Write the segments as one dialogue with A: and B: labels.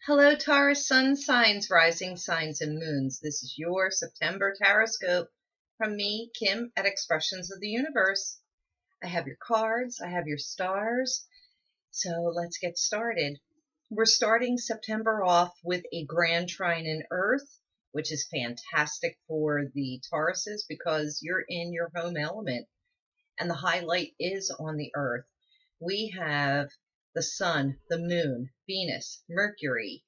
A: Hello, Taurus, sun signs, rising signs, and moons. This is your September Horoscope from me, Kim, at Expressions of the Universe. I have your cards, I have your stars, so let's get started. We're starting September off with a grand trine in Earth, which is fantastic for the Tauruses because you're in your home element, and the highlight is on the Earth. We have the Sun, the Moon, Venus, Mercury,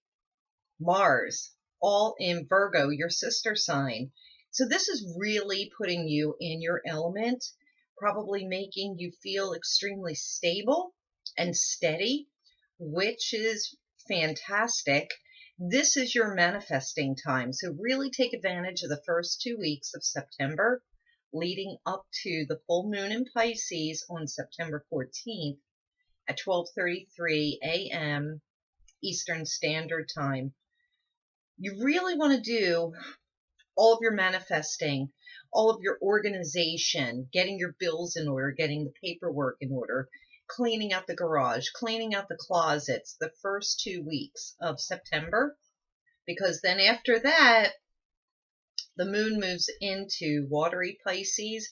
A: Mars, all in Virgo, your sister sign. So this is really putting you in your element, probably making you feel extremely stable and steady, which is fantastic. This is your manifesting time. So really take advantage of the first 2 weeks of September, leading up to the full moon in Pisces on September 14th at 12:33 a.m. Eastern Standard Time. You really want to do all of your manifesting, all of your organization, getting your bills in order, getting the paperwork in order, cleaning out the garage, cleaning out the closets the first 2 weeks of September, because then after that, the moon moves into watery Pisces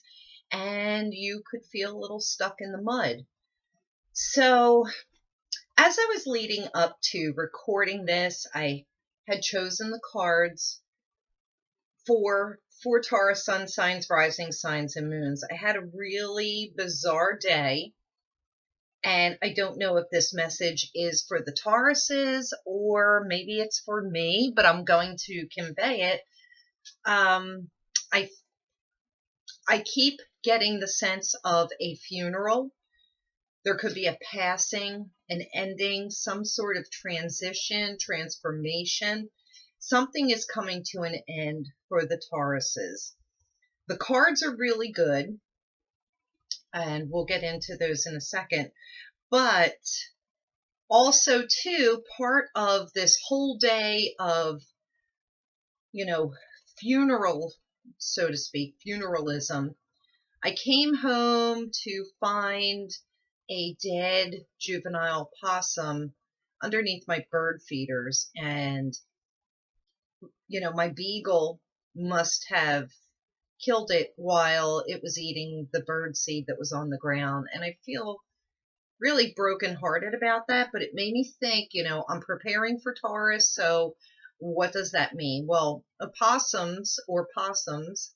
A: and you could feel a little stuck in the mud. So as I was leading up to recording this, I had chosen the cards for Taurus sun signs, rising signs, and moons. I had a really bizarre day, and I don't know if this message is for the Tauruses or maybe it's for me, but I'm going to convey it. I I keep getting the sense of a funeral. There could be a passing, an ending, some sort of transition, transformation. Something is coming to an end for the Tauruses. The cards are really good, and we'll get into those in a second. But also, too, part of this whole day of, funeral, so to speak, funeralism, I came home to find a dead juvenile possum underneath my bird feeders. And, my beagle must have killed it while it was eating the bird seed that was on the ground. And I feel really brokenhearted about that, but it made me think, I'm preparing for Taurus. So what does that mean? Well, opossums or possums,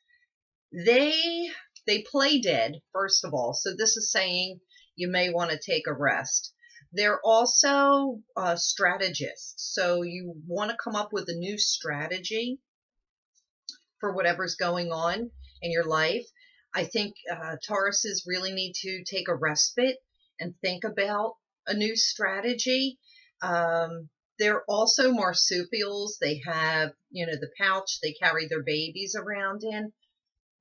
A: they play dead, first of all. So this is saying you may want to take a rest. They're also strategists. So you want to come up with a new strategy for whatever's going on in your life. I think Tauruses really need to take a respite and think about a new strategy. They're also marsupials. They have, the pouch they carry their babies around in.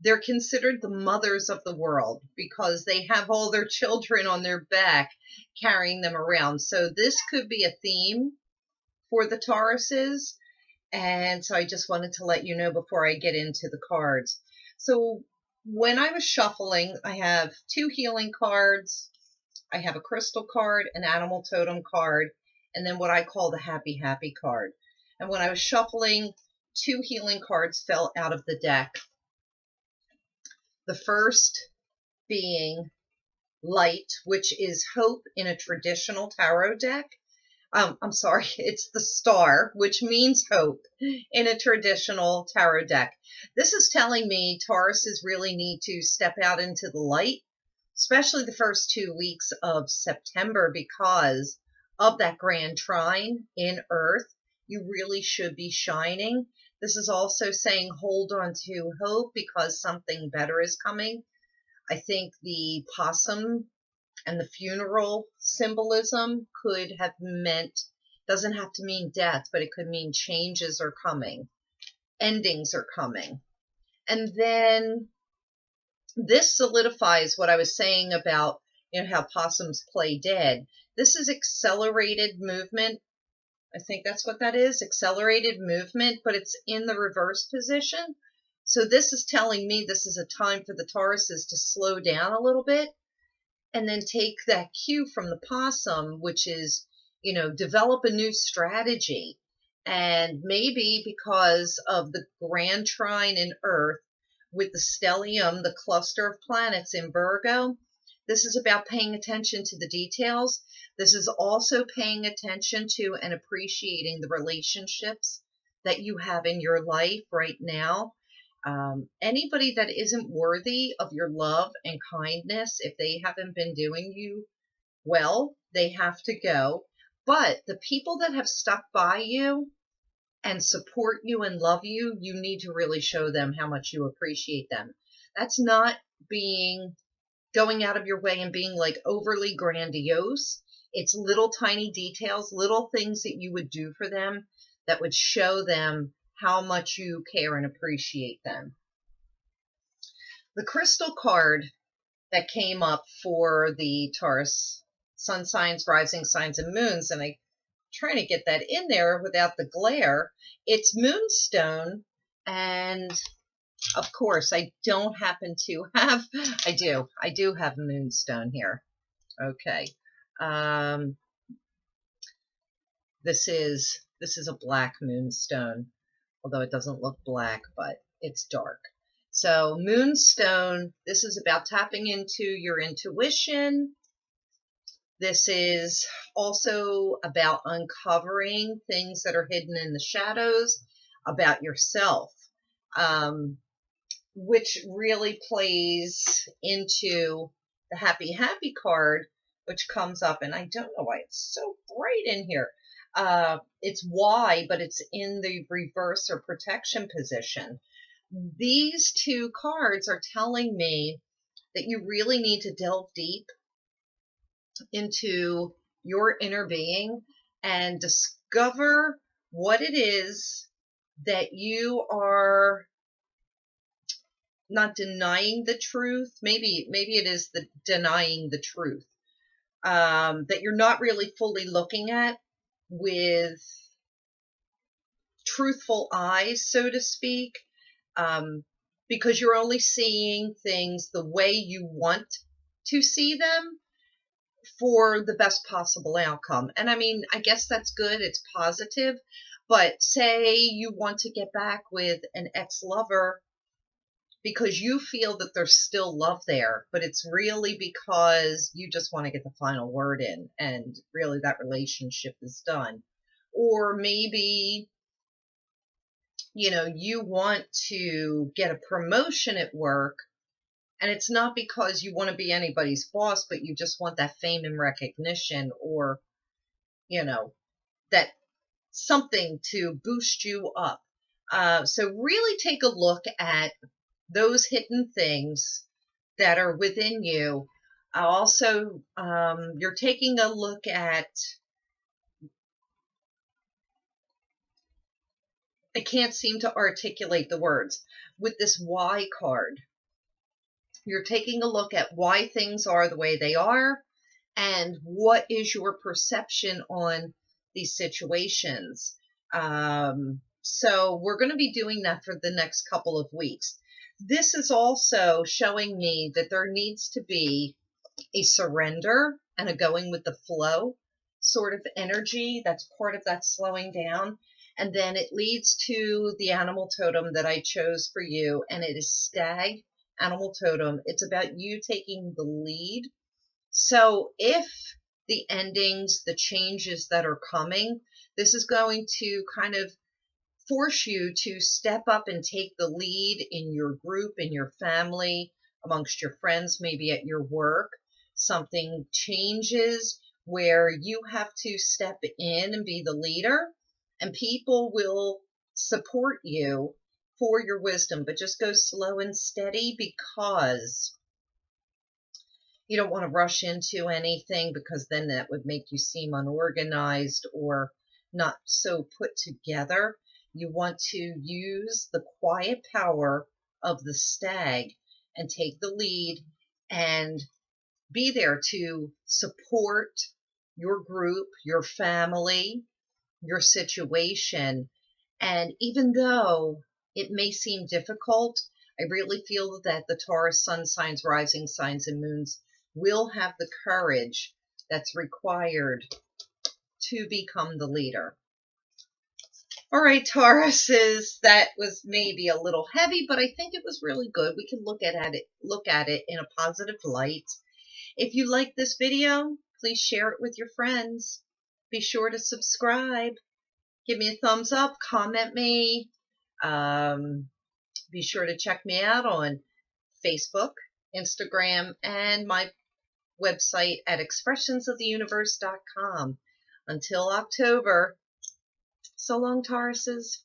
A: They're considered the mothers of the world because they have all their children on their back carrying them around. So this could be a theme for the Tauruses. And so I just wanted to let you know before I get into the cards. So when I was shuffling, I have 2 healing cards. I have a crystal card, an animal totem card, and then what I call the happy, happy card. And when I was shuffling, 2 healing cards fell out of the deck. The first being light, which is hope in a traditional tarot deck. I'm sorry, it's the star, which means hope in a traditional tarot deck. This is telling me Tauruses really need to step out into the light, especially the first 2 weeks of September, because of that grand trine in Earth. You really should be shining. This is also saying hold on to hope because something better is coming. I think the possum and the funeral symbolism could have meant, doesn't have to mean death, but it could mean changes are coming, endings are coming. And then this solidifies what I was saying about, how possums play dead. This is accelerated movement. I think that's what that is, accelerated movement, but it's in the reverse position. So this is telling me this is a time for the Tauruses to slow down a little bit and then take that cue from the possum, which is, develop a new strategy. And maybe because of the grand trine in Earth with the stellium, the cluster of planets in Virgo, this is about paying attention to the details. This is also paying attention to and appreciating the relationships that you have in your life right now. Anybody that isn't worthy of your love and kindness, if they haven't been doing you well, they have to go. But the people that have stuck by you and support you and love you, you need to really show them how much you appreciate them. That's not going out of your way and being like overly grandiose. It's little tiny details, little things that you would do for them that would show them how much you care and appreciate them. The crystal card that came up for the Taurus sun signs, rising signs, and moons, and I'm trying to get that in there without the glare. It's Moonstone, and of course, I don't happen to have, I do have Moonstone here. Okay. This is a black Moonstone, although it doesn't look black, but it's dark. So Moonstone, this is about tapping into your intuition. This is also about uncovering things that are hidden in the shadows about yourself, which really plays into the happy, happy card, which comes up. And I don't know why it's so bright in here. It's Y, but it's in the reverse or protection position. These two cards are telling me that you really need to delve deep into your inner being and discover what it is that you are not denying the truth. Maybe it is the denying the truth, that you're not really fully looking at with truthful eyes, so to speak, because you're only seeing things the way you want to see them for the best possible outcome. And I mean, I guess that's good. It's positive. But say you want to get back with an ex-lover because you feel that there's still love there, but it's really because you just want to get the final word in and really that relationship is done. Or maybe, you want to get a promotion at work, and it's not because you want to be anybody's boss, but you just want that fame and recognition, or, that something to boost you up. So really take a look at those hidden things that are within you. Also, you're taking a look at, I can't seem to articulate the words, with this Y card. You're taking a look at why things are the way they are and what is your perception on these situations. So we're going to be doing that for the next couple of weeks. This is also showing me that there needs to be a surrender and a going with the flow sort of energy. That's part of that slowing down. And then it leads to the animal totem that I chose for you, and it is Stag Animal Totem. It's about you taking the lead. So if the endings, the changes that are coming, this is going to kind of force you to step up and take the lead in your group, in your family, amongst your friends, maybe at your work. Something changes where you have to step in and be the leader, and people will support you for your wisdom, but just go slow and steady, because you don't want to rush into anything, because then that would make you seem unorganized or not so put together. You want to use the quiet power of the stag and take the lead and be there to support your group, your family, your situation. And even though it may seem difficult, I really feel that the Taurus sun signs, rising signs, and moons will have the courage that's required to become the leader. All right, Tauruses, that was maybe a little heavy, but I think it was really good. We can look at it in a positive light. If you like this video, please share it with your friends. Be sure to subscribe. Give me a thumbs up, comment me. Be sure to check me out on Facebook, Instagram, and my website at expressionsoftheuniverse.com. Until October, so long, Tauruses.